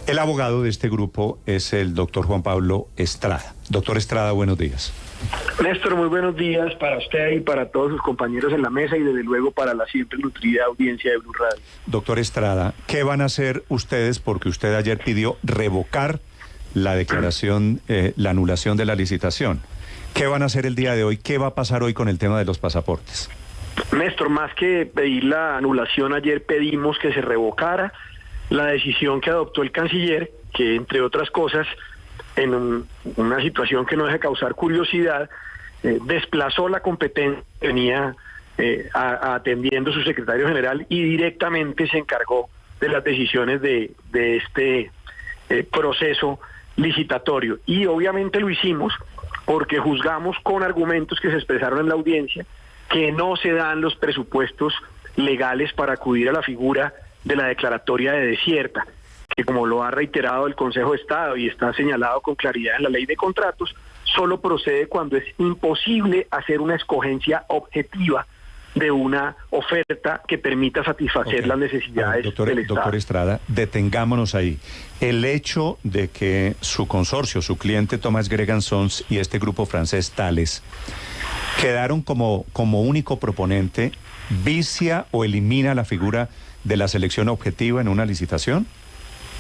El abogado de este grupo es el doctor Juan Pablo Estrada. Doctor Estrada, buenos días. Néstor, muy buenos días para usted y para todos sus compañeros en la mesa y desde luego para la siempre nutrida audiencia de Blue Radio. Doctor Estrada, ¿qué van a hacer ustedes? Porque usted ayer pidió revocar la declaración, la anulación de la licitación. ¿Qué van a hacer el día de hoy? ¿Qué va a pasar hoy con el tema de los pasaportes? Néstor, más que pedir la anulación, ayer pedimos que se revocara la decisión que adoptó el canciller, que entre otras cosas, en una situación que no deja causar curiosidad, desplazó la competencia que venía atendiendo su secretario general y directamente se encargó de las decisiones de este proceso licitatorio. Y obviamente lo hicimos porque juzgamos con argumentos que se expresaron en la audiencia que no se dan los presupuestos legales para acudir a la figura de la declaratoria de desierta, que como lo ha reiterado el Consejo de Estado y está señalado con claridad en la ley de contratos, solo procede cuando es imposible hacer una escogencia objetiva de una oferta que permita satisfacer las necesidades del Estado. Doctor Estrada, detengámonos ahí. El hecho de que su consorcio, su cliente Thomas Gregan Sons y este grupo francés Thales quedaron como único proponente, ¿vicia o elimina la figura de la selección objetiva en una licitación?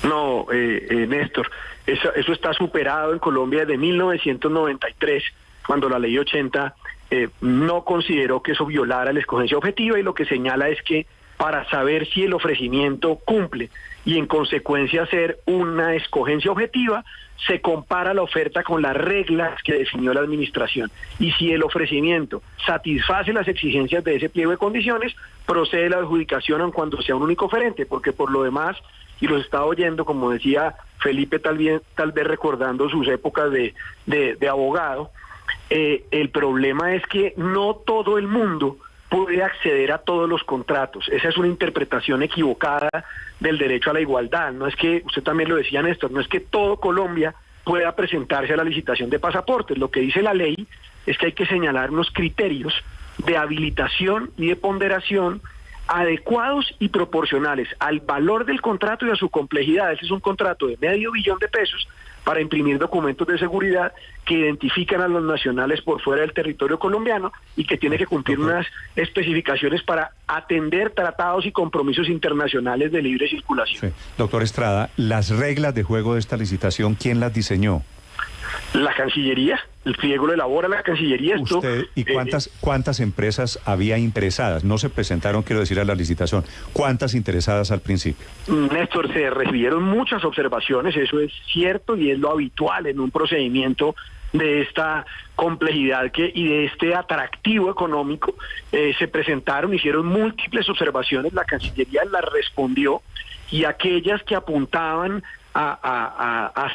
No, Néstor, eso está superado en Colombia desde 1993, cuando la ley 80 no consideró que eso violara la escogencia objetiva, y lo que señala es que para saber si el ofrecimiento cumple y en consecuencia hacer una escogencia objetiva, se compara la oferta con las reglas que definió la administración. Y si el ofrecimiento satisface las exigencias de ese pliego de condiciones, procede la adjudicación aun cuando sea un único oferente, porque por lo demás, y los estaba oyendo, como decía Felipe, tal vez recordando sus épocas de abogado, el problema es que no todo el mundo puede acceder a todos los contratos. Esa es una interpretación equivocada del derecho a la igualdad. No es que, usted también lo decía, Néstor, no es que todo Colombia pueda presentarse a la licitación de pasaportes. Lo que dice la ley es que hay que señalar unos criterios de habilitación y de ponderación adecuados y proporcionales al valor del contrato y a su complejidad. Ese es un contrato de $500 millones para imprimir documentos de seguridad que identifican a los nacionales por fuera del territorio colombiano y que tiene que cumplir unas especificaciones para atender tratados y compromisos internacionales de libre circulación. Sí. Doctor Estrada, las reglas de juego de esta licitación, ¿quién las diseñó? La Cancillería, el pliego lo elabora la Cancillería. ¿Usted y cuántas empresas había interesadas? No se presentaron, quiero decir, a la licitación. ¿Cuántas interesadas al principio? Néstor, se recibieron muchas observaciones, eso es cierto y es lo habitual en un procedimiento de esta complejidad y de este atractivo económico. Se presentaron, hicieron múltiples observaciones, la Cancillería las respondió, y aquellas que apuntaban a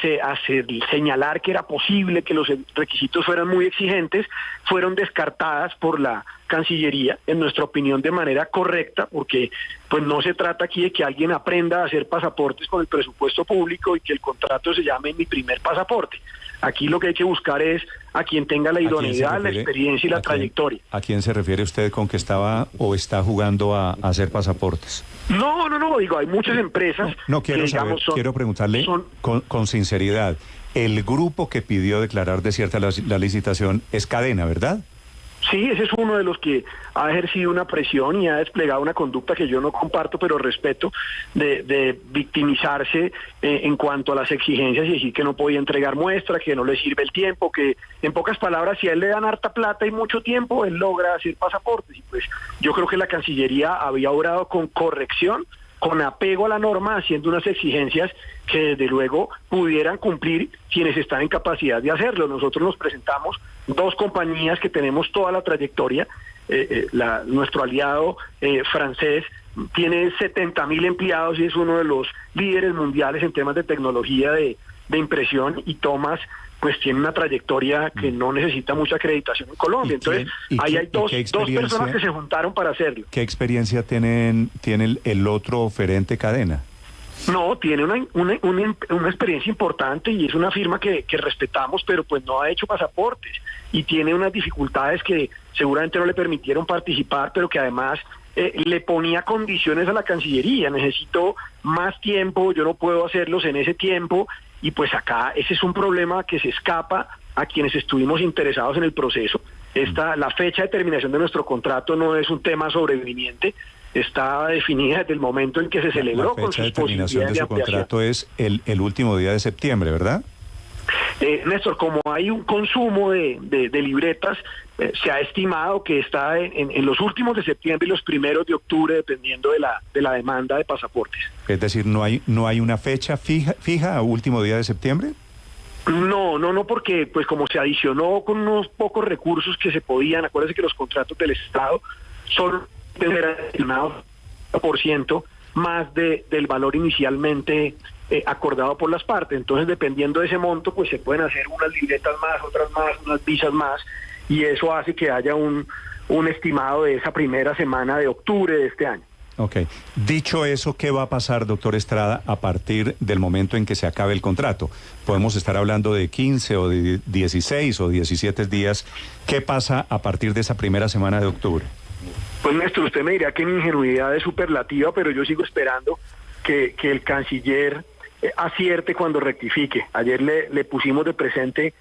señalar que era posible que los requisitos fueran muy exigentes, fueron descartadas por la Cancillería, en nuestra opinión de manera correcta, porque pues no se trata aquí de que alguien aprenda a hacer pasaportes con el presupuesto público y que el contrato se llame Mi Primer Pasaporte. Aquí lo que hay que buscar es a quien tenga la idoneidad, la experiencia y la trayectoria. ¿A quién se refiere usted con que estaba o está jugando a hacer pasaportes? No, digo, hay muchas empresas. No quiero que, saber, digamos, quiero preguntarle con sinceridad. El grupo que pidió declarar desierta la licitación es Cadena, ¿verdad? Sí, ese es uno de los que ha ejercido una presión y ha desplegado una conducta que yo no comparto, pero respeto, de victimizarse en cuanto a las exigencias y decir que no podía entregar muestra, que no le sirve el tiempo, que en pocas palabras, si a él le dan harta plata y mucho tiempo, él logra hacer pasaportes. Y pues yo creo que la Cancillería había obrado con corrección, con apego a la norma, haciendo unas exigencias que desde luego pudieran cumplir quienes están en capacidad de hacerlo. Nosotros nos presentamos 2 compañías que tenemos toda la trayectoria. Nuestro aliado francés tiene 70.000 empleados y es uno de los líderes mundiales en temas de tecnología de impresión, y Thomas pues tiene una trayectoria que no necesita mucha acreditación en Colombia. Entonces, ahí hay dos personas que se juntaron para hacerlo. ¿Qué experiencia tiene el otro oferente Cadena? No, tiene una experiencia importante y es una firma que respetamos, pero pues no ha hecho pasaportes y tiene unas dificultades que seguramente no le permitieron participar, pero que además le ponía condiciones a la Cancillería, necesito más tiempo, yo no puedo hacerlos en ese tiempo, y pues acá ese es un problema que se escapa a quienes estuvimos interesados en el proceso. La fecha de terminación de nuestro contrato no es un tema sobreviviente, está definida desde el momento en que se celebró. La fecha de terminación de su contrato es el último día de septiembre, ¿verdad? Néstor, como hay un consumo de libretas, se ha estimado que está en los últimos de septiembre y los primeros de octubre, dependiendo de la demanda de pasaportes. Es decir, ¿no hay una fecha fija a último día de septiembre? No, porque pues como se adicionó con unos pocos recursos que se podían, acuérdense que los contratos del Estado solo eran estimados % más del valor inicialmente acordado por las partes. Entonces, dependiendo de ese monto, pues se pueden hacer unas libretas más, otras más, unas visas más, y eso hace que haya un estimado de esa primera semana de octubre de este año. Ok. Dicho eso, ¿qué va a pasar, doctor Estrada, a partir del momento en que se acabe el contrato? Podemos estar hablando de 15 o de 16 o 17 días. ¿Qué pasa a partir de esa primera semana de octubre? Pues, Néstor, usted me dirá que mi ingenuidad es superlativa, pero yo sigo esperando que el canciller acierte cuando rectifique. Ayer le pusimos de presente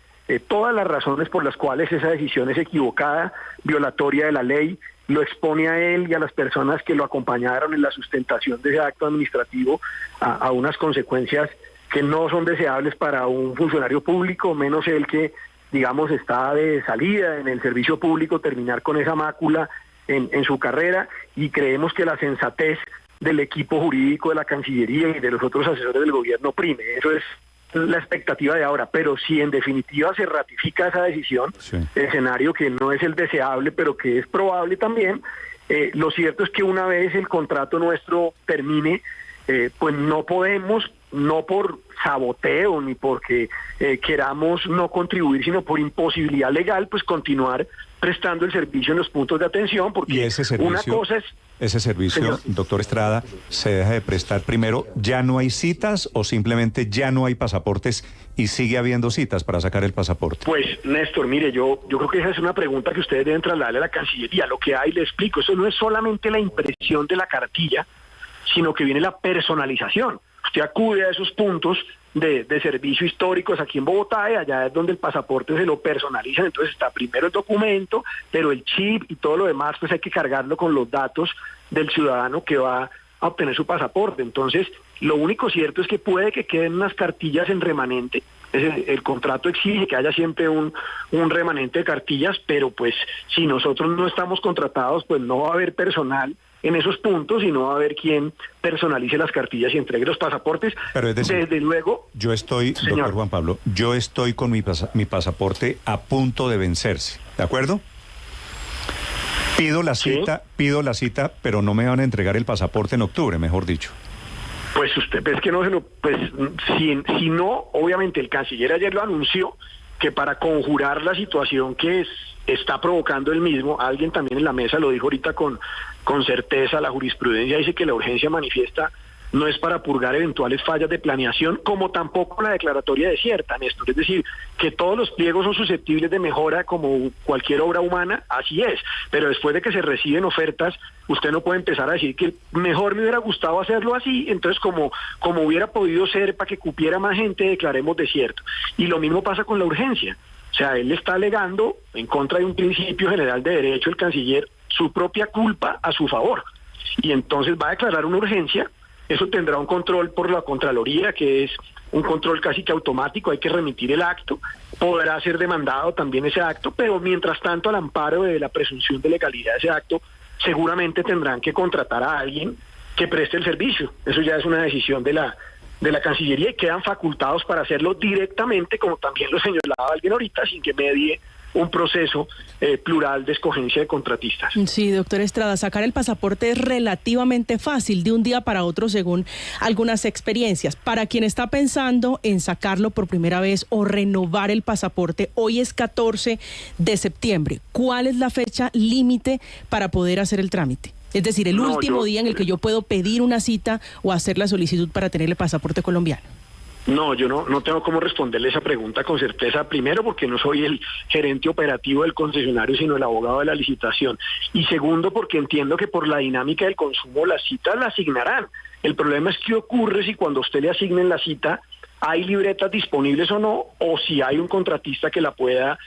todas las razones por las cuales esa decisión es equivocada, violatoria de la ley, lo expone a él y a las personas que lo acompañaron en la sustentación de ese acto administrativo a unas consecuencias que no son deseables para un funcionario público, menos el que, digamos, está de salida en el servicio público, terminar con esa mácula en su carrera, y creemos que la sensatez del equipo jurídico de la Cancillería y de los otros asesores del gobierno prime. Eso es la expectativa de ahora, pero si en definitiva se ratifica esa decisión, sí, escenario que no es el deseable, pero que es probable también, lo cierto es que una vez el contrato nuestro termine, pues no podemos, no por saboteo ni porque queramos no contribuir, sino por imposibilidad legal, pues continuar prestando el servicio en los puntos de atención, porque una cosa es... Ese servicio, señor doctor Estrada, ¿se deja de prestar primero? ¿Ya no hay citas o simplemente ya no hay pasaportes y sigue habiendo citas para sacar el pasaporte? Pues, Néstor, mire, yo creo que esa es una pregunta que ustedes deben trasladarle a la Cancillería. Lo que hay, le explico, eso no es solamente la impresión de la cartilla, sino que viene la personalización. Usted acude a esos puntos de servicio históricos aquí en Bogotá, y allá es donde el pasaporte se lo personalizan. Entonces está primero el documento, pero el chip y todo lo demás pues hay que cargarlo con los datos del ciudadano que va a obtener su pasaporte. Entonces lo único cierto es que puede que queden unas cartillas en remanente. El contrato exige que haya siempre un remanente de cartillas, pero pues si nosotros no estamos contratados, pues no va a haber personal en esos puntos y no va a haber quien personalice las cartillas y entregue los pasaportes. Pero es decir, desde luego... Yo estoy, señor doctor Juan Pablo, yo estoy con mi pasaporte a punto de vencerse, ¿de acuerdo? Pido la cita, pero no me van a entregar el pasaporte en octubre, mejor dicho. Pues usted, es que no se lo... Pues si no, obviamente el canciller ayer lo anunció, que para conjurar la situación que está provocando él mismo, alguien también en la mesa lo dijo ahorita con certeza, la jurisprudencia dice que la urgencia manifiesta no es para purgar eventuales fallas de planeación, como tampoco la declaratoria desierta, Néstor. Es decir, que todos los pliegos son susceptibles de mejora como cualquier obra humana, así es, pero después de que se reciben ofertas, usted no puede empezar a decir que mejor me hubiera gustado hacerlo así, entonces como hubiera podido ser para que cupiera más gente, declaremos desierto. Y lo mismo pasa con la urgencia. O sea, él está alegando en contra de un principio general de derecho, el canciller, su propia culpa a su favor. Y entonces va a declarar una urgencia. Eso tendrá un control por la Contraloría, que es un control casi que automático, hay que remitir el acto, podrá ser demandado también ese acto, pero mientras tanto, al amparo de la presunción de legalidad de ese acto, seguramente tendrán que contratar a alguien que preste el servicio. Eso ya es una decisión de la Cancillería y quedan facultados para hacerlo directamente, como también lo señalaba alguien ahorita, sin que medie un proceso plural de escogencia de contratistas. Sí, doctor Estrada, sacar el pasaporte es relativamente fácil de un día para otro según algunas experiencias. Para quien está pensando en sacarlo por primera vez o renovar el pasaporte, hoy es 14 de septiembre. ¿Cuál es la fecha límite para poder hacer el trámite? Es decir, último día en el que yo puedo pedir una cita o hacer la solicitud para tener el pasaporte colombiano. No, yo no tengo cómo responderle esa pregunta con certeza. Primero, porque no soy el gerente operativo del concesionario, sino el abogado de la licitación. Y segundo, porque entiendo que por la dinámica del consumo las citas la asignarán. El problema es qué ocurre si cuando usted le asignen la cita hay libretas disponibles o no, o si hay un contratista que la pueda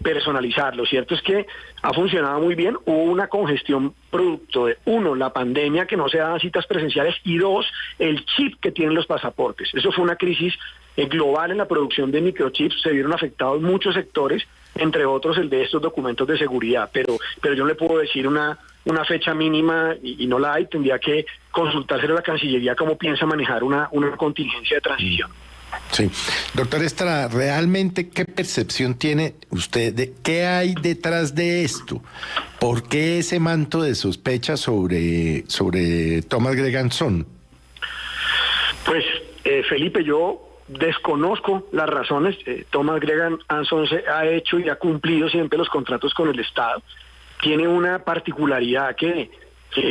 personalizar. Lo cierto es que ha funcionado muy bien. Hubo una congestión producto de, uno, la pandemia, que no se daban citas presenciales, y dos, el chip que tienen los pasaportes. Eso fue una crisis global en la producción de microchips. Se vieron afectados muchos sectores, entre otros el de estos documentos de seguridad, pero yo no le puedo decir una fecha mínima y no la hay. Tendría que consultárselo a la Cancillería cómo piensa manejar una contingencia de transición. Sí. Doctor Estrada, ¿realmente qué percepción tiene usted de qué hay detrás de esto? ¿Por qué ese manto de sospecha sobre Thomas Greganson? Pues, Felipe, yo desconozco las razones. Thomas Greganson ha hecho y ha cumplido siempre los contratos con el Estado. Tiene una particularidad que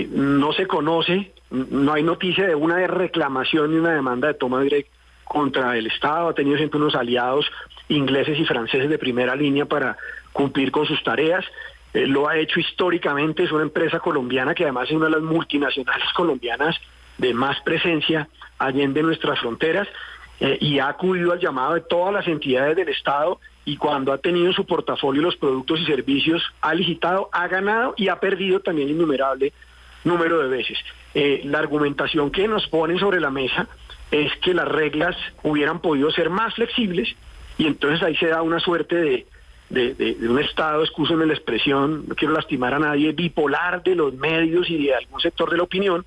no se conoce, no hay noticia de una reclamación ni una demanda de Thomas Greganson contra el Estado. Ha tenido siempre unos aliados ingleses y franceses de primera línea para cumplir con sus tareas. Lo ha hecho históricamente. Es una empresa colombiana que además es una de las multinacionales colombianas de más presencia allende nuestras fronteras, y ha acudido al llamado de todas las entidades del Estado, y cuando ha tenido en su portafolio los productos y servicios, ha licitado, ha ganado y ha perdido también innumerable número de veces. La argumentación que nos ponen sobre la mesa es que las reglas hubieran podido ser más flexibles, y entonces ahí se da una suerte de un estado, excúsenme la expresión, no quiero lastimar a nadie, bipolar de los medios y de algún sector de la opinión,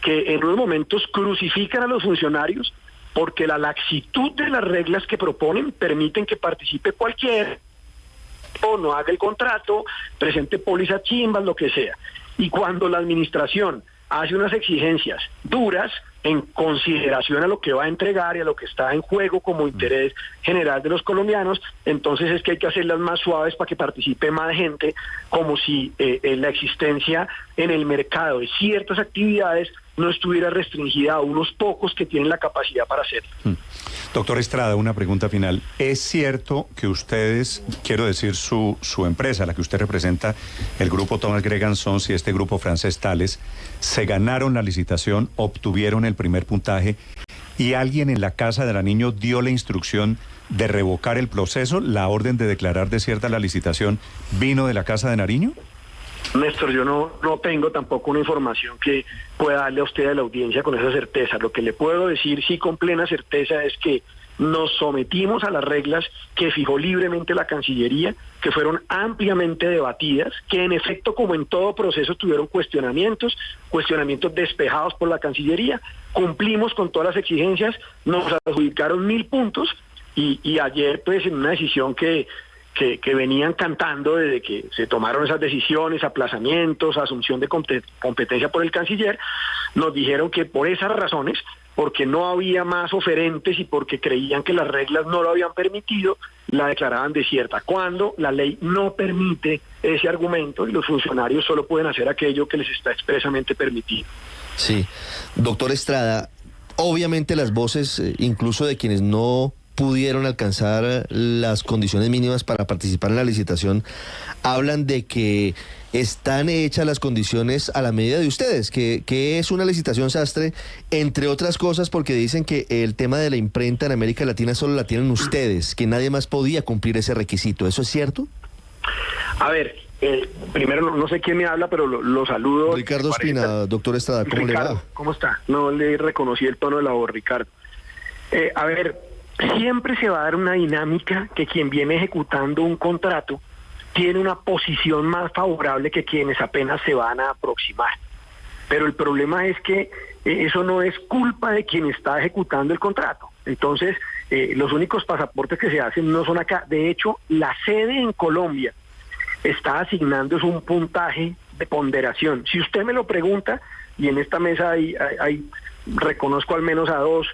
que en unos momentos crucifican a los funcionarios porque la laxitud de las reglas que proponen permiten que participe cualquiera, o no haga el contrato, presente pólizas chimbas, lo que sea. Y cuando la administración hace unas exigencias duras en consideración a lo que va a entregar y a lo que está en juego como interés general de los colombianos, entonces es que hay que hacerlas más suaves para que participe más gente, como si la existencia en el mercado de ciertas actividades no estuviera restringida a unos pocos que tienen la capacidad para hacerlo. Doctor Estrada, una pregunta final. ¿Es cierto que ustedes, quiero decir su empresa, la que usted representa, el grupo Thomas Greganson y este grupo francés Thales, se ganaron la licitación, obtuvieron el primer puntaje y alguien en la Casa de Nariño dio la instrucción de revocar el proceso? ¿La orden de declarar desierta la licitación vino de la Casa de Nariño? Néstor, yo no tengo tampoco una información que pueda darle a usted a la audiencia con esa certeza. Lo que le puedo decir sí con plena certeza es que nos sometimos a las reglas que fijó libremente la Cancillería, que fueron ampliamente debatidas, que en efecto, como en todo proceso, tuvieron cuestionamientos despejados por la Cancillería. Cumplimos con todas las exigencias, nos adjudicaron 1.000 puntos y ayer, pues, en una decisión que venían cantando desde que se tomaron esas decisiones, aplazamientos, asunción de competencia por el canciller, nos dijeron que por esas razones, porque no había más oferentes y porque creían que las reglas no lo habían permitido, la declaraban desierta, cuando la ley no permite ese argumento y los funcionarios solo pueden hacer aquello que les está expresamente permitido. Sí, doctor Estrada, obviamente las voces, incluso de quienes no pudieron alcanzar las condiciones mínimas para participar en la licitación, hablan de que están hechas las condiciones a la medida de ustedes, que es una licitación sastre, entre otras cosas porque dicen que el tema de la imprenta en América Latina solo la tienen ustedes, que nadie más podía cumplir ese requisito. ¿Eso es cierto? A ver, primero no sé quién me habla, pero lo saludo. Ricardo Espina, doctor Estrada, ¿cómo Ricardo, le va? ¿Cómo está? No le reconocí el tono de la voz, Ricardo. A ver, siempre se va a dar una dinámica que quien viene ejecutando un contrato tiene una posición más favorable que quienes apenas se van a aproximar. Pero el problema es que eso no es culpa de quien está ejecutando el contrato. Entonces, los únicos pasaportes que se hacen no son acá. De hecho, la sede en Colombia está asignando un puntaje de ponderación. Si usted me lo pregunta, y en esta mesa hay reconozco al menos a 2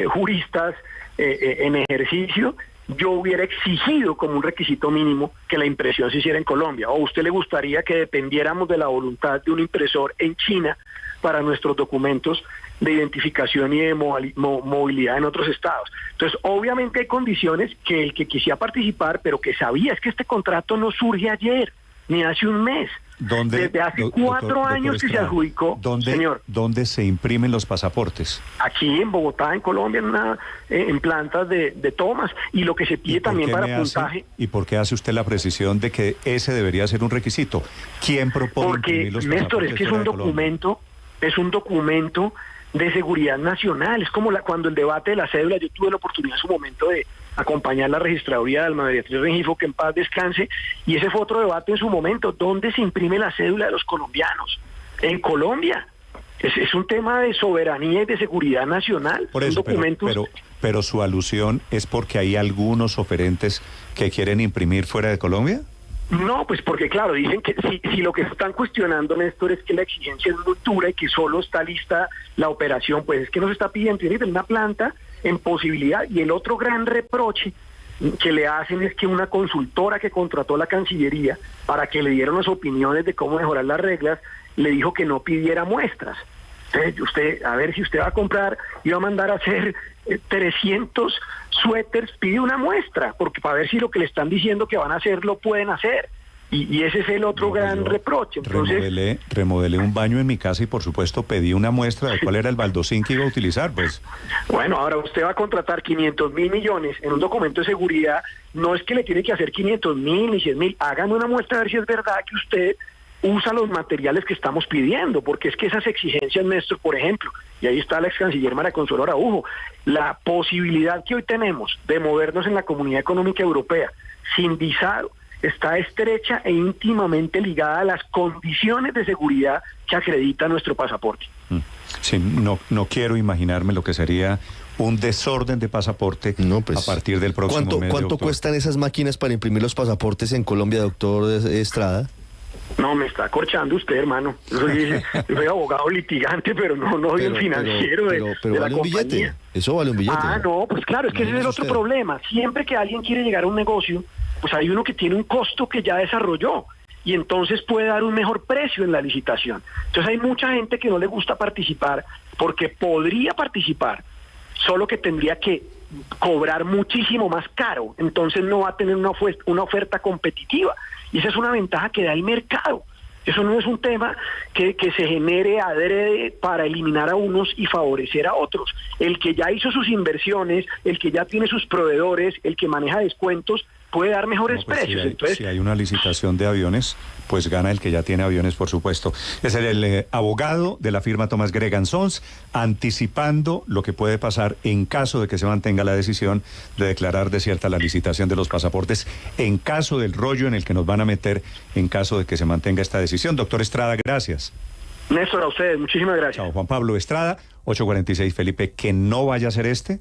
juristas en ejercicio, yo hubiera exigido como un requisito mínimo que la impresión se hiciera en Colombia. ¿O a usted le gustaría que dependiéramos de la voluntad de un impresor en China para nuestros documentos de identificación y de movilidad en otros estados. Entonces, obviamente hay condiciones que el que quisiera participar, pero que sabía, es que este contrato no surge ayer, ni hace un mes. Desde hace 4 años que se adjudicó, señor. ¿Dónde se imprimen los pasaportes? Aquí en Bogotá, en Colombia, en plantas de tomas. Y lo que se pide también para puntaje. ¿Y por qué hace usted la precisión de que ese debería ser un requisito? ¿Quién propone imprimir los pasaportes? Néstor, es que es un documento de seguridad nacional. Es como cuando el debate de la cédula, yo tuve la oportunidad en su momento de acompañar la registraduría de Alma Beatriz Rengifo, que en paz descanse, y ese fue otro debate en su momento. ¿Dónde se imprime la cédula de los colombianos? En Colombia. Es un tema de soberanía y de seguridad nacional. Por eso, pero su alusión es porque hay algunos oferentes que quieren imprimir fuera de Colombia. No, pues porque claro, dicen que si lo que están cuestionando, Néstor, es que la exigencia es muy dura y que solo está lista la operación, pues es que nos está pidiendo ir de una planta en posibilidad. Y el otro gran reproche que le hacen es que una consultora que contrató la Cancillería para que le dieran las opiniones de cómo mejorar las reglas, le dijo que no pidiera muestras. Entonces, usted, a ver, si usted va a comprar y va a mandar a hacer 300 suéteres, pide una muestra, porque para ver si lo que le están diciendo que van a hacer lo pueden hacer. Y ese es el otro gran reproche. Entonces, remodelé un baño en mi casa y por supuesto pedí una muestra de cuál era el baldosín que iba a utilizar, pues. Bueno, ahora usted va a contratar 500.000 millones en un documento de seguridad, no es que le tiene que hacer 500.000 ni 100.000, hagan una muestra a ver si es verdad que usted usa los materiales que estamos pidiendo, porque es que esas exigencias, Néstor, por ejemplo, y ahí está la ex canciller María Consuelo Araujo, la posibilidad que hoy tenemos de movernos en la Comunidad Económica Europea sin visado, está estrecha e íntimamente ligada a las condiciones de seguridad que acredita nuestro pasaporte. Sí, no quiero imaginarme lo que sería un desorden de pasaporte a partir del próximo mes de octubre. ¿Cuánto cuestan esas máquinas para imprimir los pasaportes en Colombia, doctor Estrada? No, me está acorchando usted, hermano. Yo soy abogado litigante, pero no soy el financiero de pero la vale compañía. Un billete. Eso vale un billete. No, pues claro, es que ese es el otro problema. Siempre que alguien quiere llegar a un negocio, pues hay uno que tiene un costo que ya desarrolló y entonces puede dar un mejor precio en la licitación. Entonces hay mucha gente que no le gusta participar porque podría participar, solo que tendría que cobrar muchísimo más caro, entonces no va a tener una oferta competitiva, y esa es una ventaja que da el mercado. Eso no es un tema que se genere adrede para eliminar a unos y favorecer a otros. El que ya hizo sus inversiones, el que ya tiene sus proveedores, el que maneja descuentos, puede dar mejores precios. Si hay una licitación de aviones, pues gana el que ya tiene aviones, por supuesto. Es el abogado de la firma Thomas Gregan Sons, anticipando lo que puede pasar en caso de que se mantenga la decisión de declarar desierta la licitación de los pasaportes, en caso del rollo en el que nos van a meter, en caso de que se mantenga esta decisión. Doctor Estrada, gracias. Néstor, a ustedes, muchísimas gracias. Chao, Juan Pablo Estrada, 8:46, Felipe, que no vaya a ser este.